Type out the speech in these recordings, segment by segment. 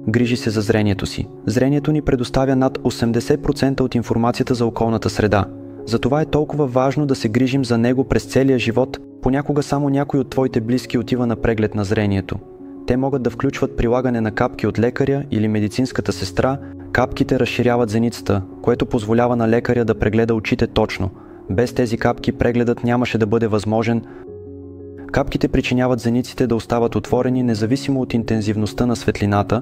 Грижи се за зрението си. Зрението ни предоставя над 80% от информацията за околната среда. Затова е толкова важно да се грижим за него през целия живот. Понякога само някой от твоите близки отива на преглед на зрението. Те могат да включват прилагане на капки от лекаря или медицинската сестра. Капките разширяват зеницата, което позволява на лекаря да прегледа очите точно. Без тези капки прегледът нямаше да бъде възможен. Капките причиняват зениците да остават отворени независимо от интензивността на светлината.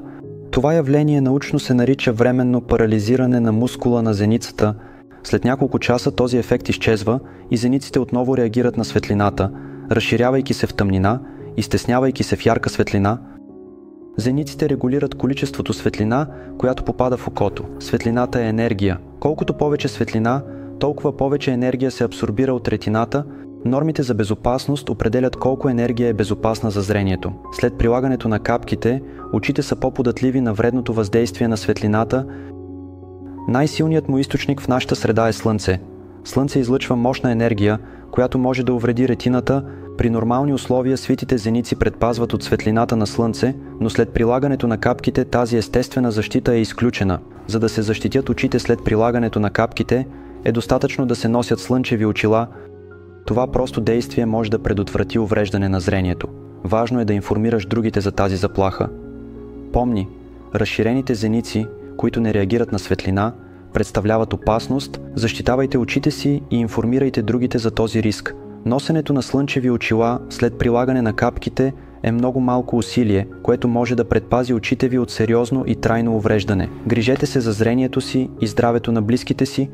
Това явление научно се нарича временно парализиране на мускула на зеницата. След няколко часа този ефект изчезва и зениците отново реагират на светлината, разширявайки се в тъмнина и стеснявайки се в ярка светлина. Зениците регулират количеството светлина, която попада в окото. Светлината е енергия. Колкото повече светлина, толкова повече енергия се абсорбира от ретината. Нормите за безопасност определят колко енергия е безопасна за зрението. След прилагането на капките, очите са по-податливи на вредното въздействие на светлината. Най-силният му източник в нашата среда е Слънце. Слънце излъчва мощна енергия, която може да увреди ретината. При нормални условия свитите зеници предпазват от светлината на Слънце, но след прилагането на капките тази естествена защита е изключена. За да се защитят очите след прилагането на капките, е достатъчно да се носят слънчеви очила. Това просто действие може да предотврати увреждане на зрението. Важно е да информираш другите за тази заплаха. Помни, разширените зеници, които не реагират на светлина, представляват опасност. Защитавайте очите си и информирайте другите за този риск. Носенето на слънчеви очила след прилагане на капките е много малко усилие, което може да предпази очите ви от сериозно и трайно увреждане. Грижете се за зрението си и здравето на близките си.